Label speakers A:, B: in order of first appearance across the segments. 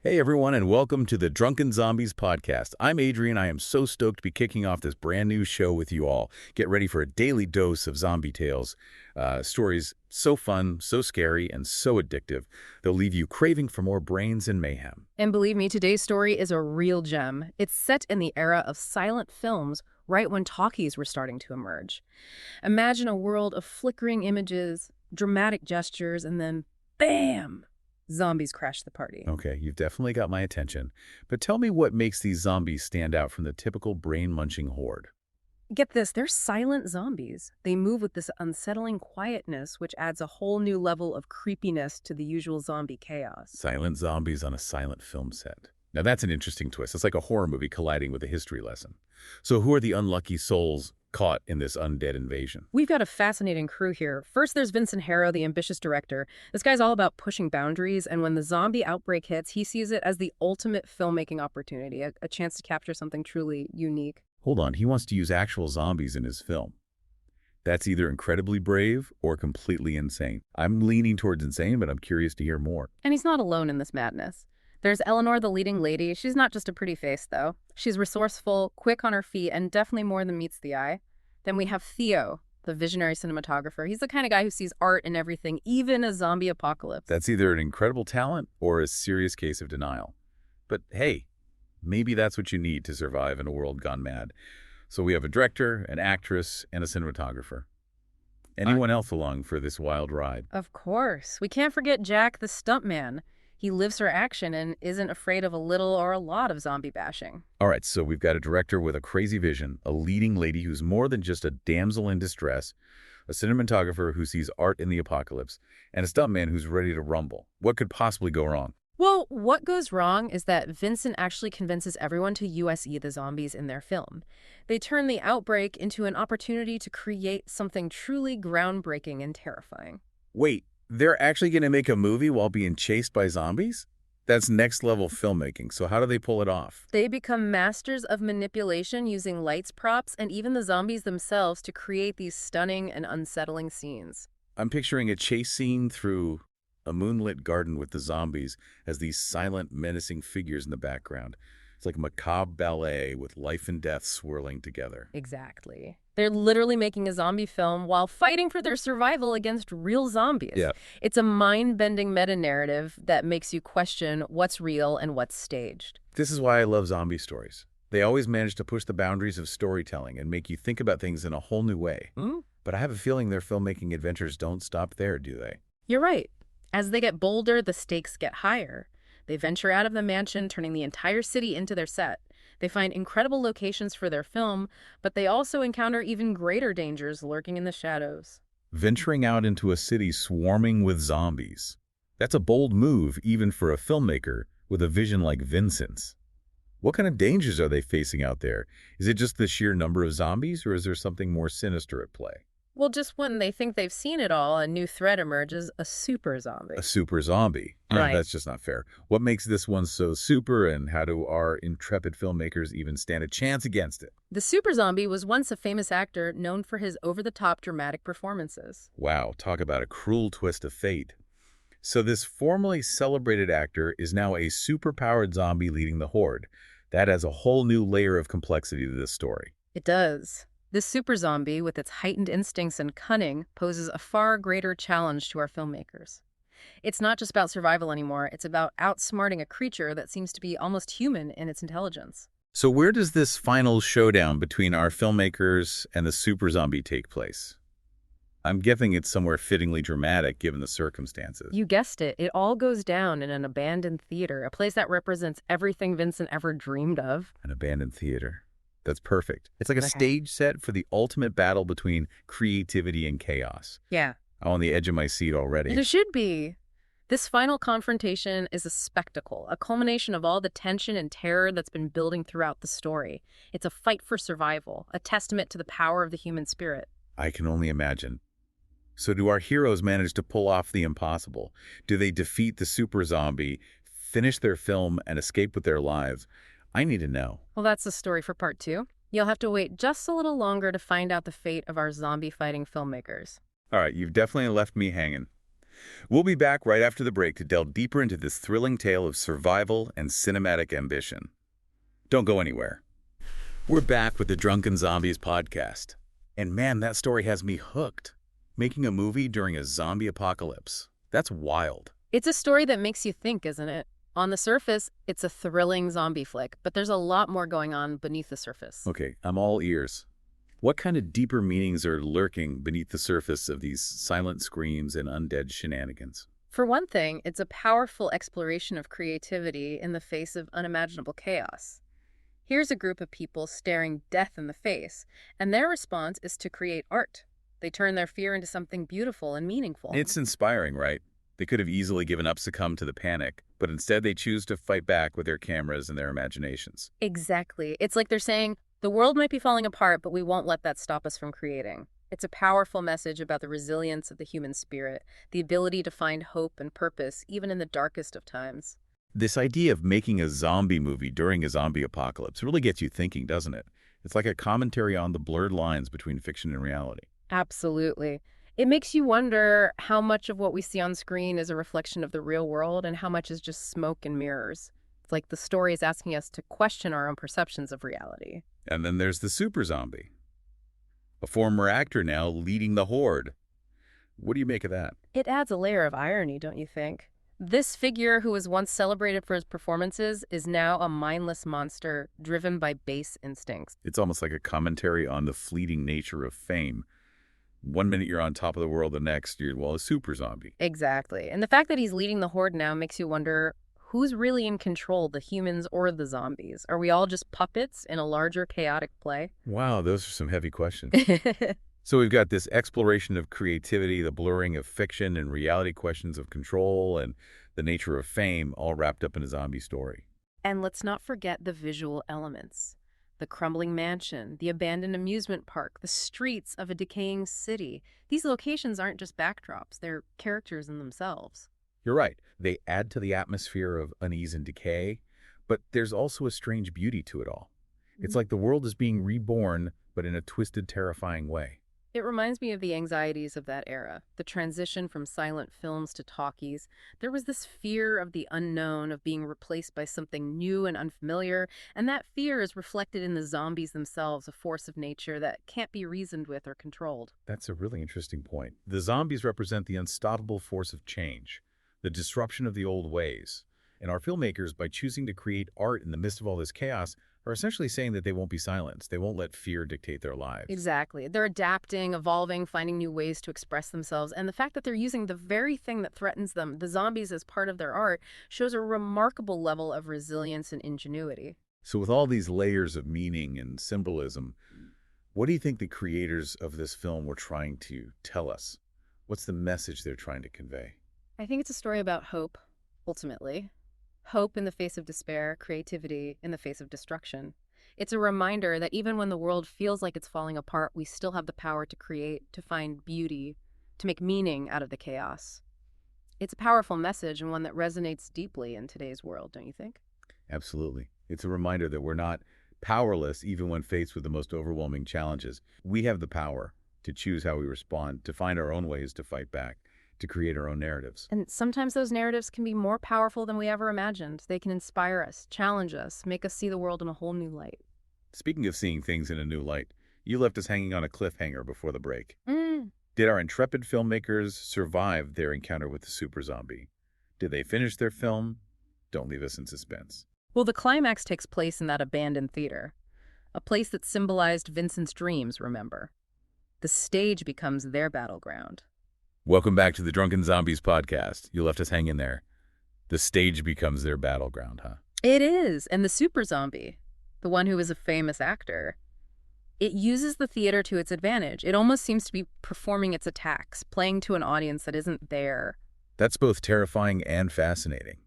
A: Hey everyone, and welcome to the Drunken Zombies Podcast. I'm Adrian. I am so stoked to be kicking off this brand new show with you all. Get ready for a daily dose of zombie tales. Stories so fun, so scary, and so addictive. They'll leave you craving for more brains and mayhem.
B: And believe me, today's story is a real gem. It's set in the era of silent films, right when talkies were starting to emerge. Imagine a world of flickering images, dramatic gestures, and then bam! Zombies crash the party.
A: Okay, you've definitely got my attention. But tell me what makes these zombies stand out from the typical brain-munching horde.
B: Get this, they're silent zombies. They move with this unsettling quietness, which adds a whole new level of creepiness to the usual zombie chaos.
A: Silent zombies on a silent film set. Now that's an interesting twist. It's like a horror movie colliding with a history lesson. So who are the unlucky souls caught in this undead invasion?
B: We've got a fascinating crew here. First, there's Vincent Harrow, the ambitious director. This guy's all about pushing boundaries, and when the zombie outbreak hits, he sees it as the ultimate filmmaking opportunity, a chance to capture something truly unique.
A: Hold on, he wants to use actual zombies in his film. That's either incredibly brave or completely insane. I'm leaning towards insane, but I'm curious to hear more.
B: And he's not alone in this madness. There's Eleanor, the leading lady. She's not just a pretty face, though. She's resourceful, quick on her feet, and definitely more than meets the eye. Then we have Theo, the visionary cinematographer. He's the kind of guy who sees art in everything, even a zombie apocalypse.
A: That's either an incredible talent or a serious case of denial. But hey, maybe that's what you need to survive in a world gone mad. So we have a director, an actress, and a cinematographer. Anyone else along for this wild ride?
B: Of course. We can't forget Jack, the stuntman. He lives for action and isn't afraid of a little or a lot of zombie bashing.
A: All right, so we've got a director with a crazy vision, a leading lady who's more than just a damsel in distress, a cinematographer who sees art in the apocalypse, and a stuntman who's ready to rumble. What could possibly go wrong?
B: Well, what goes wrong is that Vincent actually convinces everyone to USE the zombies in their film. They turn the outbreak into an opportunity to create something truly groundbreaking and terrifying.
A: Wait, they're actually going to make a movie while being chased by zombies? That's next-level filmmaking, so how do they pull it off?
B: They become masters of manipulation using lights, props, and even the zombies themselves to create these stunning and unsettling scenes.
A: I'm picturing a chase scene through a moonlit garden with the zombies as these silent, menacing figures in the background. It's like a macabre ballet with life and death swirling together.
B: Exactly. They're literally making a zombie film while fighting for their survival against real zombies.
A: Yeah.
B: It's a mind-bending meta-narrative that makes you question what's real and what's staged.
A: This is why I love zombie stories. They always manage to push the boundaries of storytelling and make you think about things in a whole new way. But I have a feeling their filmmaking adventures don't stop there, do they?
B: You're right. As they get bolder, the stakes get higher. They venture out of the mansion, turning the entire city into their set. They find incredible locations for their film, but they also encounter even greater dangers lurking in the shadows.
A: Venturing out into a city swarming with zombies. That's a bold move even for a filmmaker with a vision like Vincent's. What kind of dangers are they facing out there? Is it just the sheer number of zombies, or is there something more sinister at play?
B: Well, just when they think they've seen it all, a new threat emerges, a super zombie.
A: A super zombie.
B: Right.
A: That's just not fair. What makes this one so super, and how do our intrepid filmmakers even stand a chance against it?
B: The super zombie was once a famous actor known for his over-the-top dramatic performances.
A: Wow, talk about a cruel twist of fate. So this formerly celebrated actor is now a super-powered zombie leading the horde. That adds a whole new layer of complexity to this story.
B: It does. This super zombie, with its heightened instincts and cunning, poses a far greater challenge to our filmmakers. It's not just about survival anymore, it's about outsmarting a creature that seems to be almost human in its intelligence.
A: So where does this final showdown between our filmmakers and the super zombie take place? I'm guessing it's somewhere fittingly dramatic given the circumstances.
B: You guessed it, it all goes down in an abandoned theater, a place that represents everything Vincent ever dreamed of.
A: An abandoned theater. That's perfect. It's like a
B: Okay.
A: stage set for the ultimate battle between creativity and chaos.
B: Yeah.
A: I'm on the edge of my seat already.
B: It should be. This final confrontation is a spectacle, a culmination of all the tension and terror that's been building throughout the story. It's a fight for survival, a testament to the power of the human spirit.
A: I can only imagine. So do our heroes manage to pull off the impossible? Do they defeat the super zombie, finish their film, and escape with their lives? I need to know.
B: Well, that's the story for part 2. You'll have to wait just a little longer to find out the fate of our zombie-fighting filmmakers.
A: All right, you've definitely left me hanging. We'll be back right after the break to delve deeper into this thrilling tale of survival and cinematic ambition. Don't go anywhere. We're back with the Drunken Zombies Podcast. And man, that story has me hooked. Making a movie during a zombie apocalypse. That's wild.
B: It's a story that makes you think, isn't it? On the surface, it's a thrilling zombie flick, but there's a lot more going on beneath the surface.
A: Okay, I'm all ears. What kind of deeper meanings are lurking beneath the surface of these silent screams and undead shenanigans?
B: For one thing, it's a powerful exploration of creativity in the face of unimaginable chaos. Here's a group of people staring death in the face, and their response is to create art. They turn their fear into something beautiful and meaningful.
A: It's inspiring, right? They could have easily given up, succumbed to the panic, but instead they choose to fight back with their cameras and their imaginations.
B: Exactly. It's like they're saying, the world might be falling apart, but we won't let that stop us from creating. It's a powerful message about the resilience of the human spirit, the ability to find hope and purpose, even in the darkest of times.
A: This idea of making a zombie movie during a zombie apocalypse really gets you thinking, doesn't it? It's like a commentary on the blurred lines between fiction and reality.
B: Absolutely. It makes you wonder how much of what we see on screen is a reflection of the real world and how much is just smoke and mirrors. It's like the story is asking us to question our own perceptions of reality.
A: And then there's the super zombie, a former actor now leading the horde. What do you make of that?
B: It adds a layer of irony, don't you think? This figure, who was once celebrated for his performances, is now a mindless monster driven by base instincts.
A: It's almost like a commentary on the fleeting nature of fame. One minute you're on top of the world, the next you're, well, a super zombie.
B: Exactly. And the fact that he's leading the horde now makes you wonder, who's really in control, the humans or the zombies? Are we all just puppets in a larger chaotic play?
A: Wow, those are some heavy questions. So we've got this exploration of creativity, the blurring of fiction and reality, questions of control and the nature of fame, all wrapped up in a zombie story.
B: And let's not forget the visual elements. The crumbling mansion, the abandoned amusement park, the streets of a decaying city. These locations aren't just backdrops, they're characters in themselves.
A: You're right. They add to the atmosphere of unease and decay, but there's also a strange beauty to it all. It's like the world is being reborn, but in a twisted, terrifying way.
B: It reminds me of the anxieties of that era, the transition from silent films to talkies. There was this fear of the unknown, of being replaced by something new and unfamiliar, and that fear is reflected in the zombies themselves, a force of nature that can't be reasoned with or controlled.
A: That's a really interesting point. The zombies represent the unstoppable force of change, the disruption of the old ways. And our filmmakers, by choosing to create art in the midst of all this chaos, are essentially saying that they won't be silenced. They won't let fear dictate their lives.
B: Exactly. They're adapting, evolving, finding new ways to express themselves. And the fact that they're using the very thing that threatens them, the zombies, as part of their art, shows a remarkable level of resilience and ingenuity.
A: So with all these layers of meaning and symbolism, what do you think the creators of this film were trying to tell us? What's the message they're trying to convey?
B: I think it's a story about hope, ultimately. Hope in the face of despair, creativity in the face of destruction. It's a reminder that even when the world feels like it's falling apart, we still have the power to create, to find beauty, to make meaning out of the chaos. It's a powerful message and one that resonates deeply in today's world, don't you think?
A: Absolutely. It's a reminder that we're not powerless even when faced with the most overwhelming challenges. We have the power to choose how we respond, to find our own ways to fight back, to create our own narratives.
B: And sometimes those narratives can be more powerful than we ever imagined. They can inspire us, challenge us, make us see the world in a whole new light.
A: Speaking of seeing things in a new light, you left us hanging on a cliffhanger before the break. Did our intrepid filmmakers survive their encounter with the super zombie? Did they finish their film? Don't leave us in suspense.
B: Well, the climax takes place in that abandoned theater, a place that symbolized Vincent's dreams, remember. The stage becomes their battleground.
A: Welcome back to the Drunken Zombies Podcast. You left us hanging there. The stage becomes their battleground, huh?
B: It is. And the super zombie, the one who is a famous actor, it uses the theater to its advantage. It almost seems to be performing its attacks, playing to an audience that isn't there.
A: That's both terrifying and fascinating.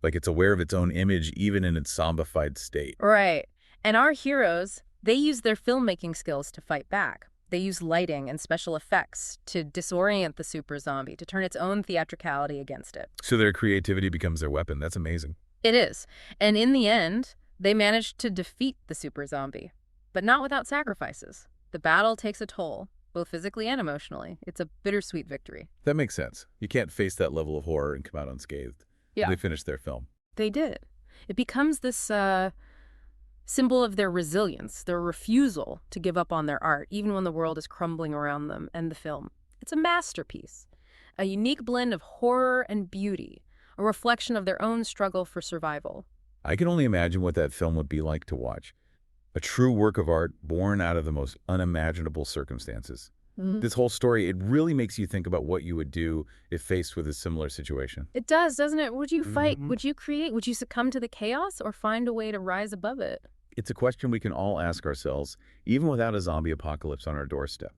A: Like it's aware of its own image even in its zombified state.
B: Right. And our heroes, they use their filmmaking skills to fight back. They use lighting and special effects to disorient the super zombie, to turn its own theatricality against it.
A: So their creativity becomes their weapon. That's amazing.
B: It is. And in the end, they manage to defeat the super zombie, but not without sacrifices. The battle takes a toll. both physically and emotionally. It's a bittersweet victory.
A: That makes sense. You can't face that level of horror and come out unscathed.
B: Yeah.
A: They finished their film.
B: They did. It becomes this symbol of their resilience, their refusal to give up on their art, even when the world is crumbling around them and the film. It's a masterpiece, a unique blend of horror and beauty, a reflection of their own struggle for survival.
A: I can only imagine what that film would be like to watch. A true work of art born out of the most unimaginable circumstances. This whole story, it really makes you think about what you would do if faced with a similar situation.
B: It does, doesn't it? Would you fight? Would you create? Would you succumb to the chaos or find a way to rise above it?
A: It's a question we can all ask ourselves, even without a zombie apocalypse on our doorstep.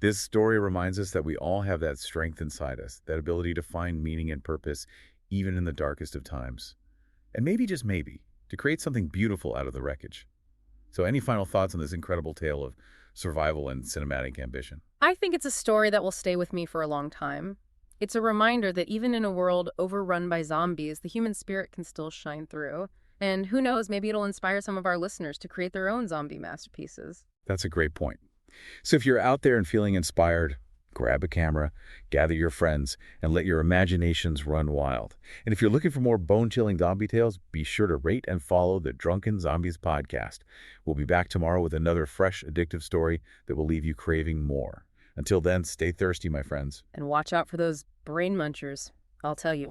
A: This story reminds us that we all have that strength inside us, that ability to find meaning and purpose, even in the darkest of times. And maybe, just maybe, to create something beautiful out of the wreckage. So any final thoughts on this incredible tale of survival and cinematic ambition?
B: I think it's a story that will stay with me for a long time. It's a reminder that even in a world overrun by zombies, the human spirit can still shine through. And who knows, maybe it'll inspire some of our listeners to create their own zombie masterpieces.
A: That's a great point. So if you're out there and feeling inspired, grab a camera, gather your friends, and let your imaginations run wild. And if you're looking for more bone-chilling zombie tales, be sure to rate and follow the Drunken Zombies Podcast. We'll be back tomorrow with another fresh, addictive story that will leave you craving more. Until then, stay thirsty, my friends.
B: And watch out for those brain munchers, I'll tell you.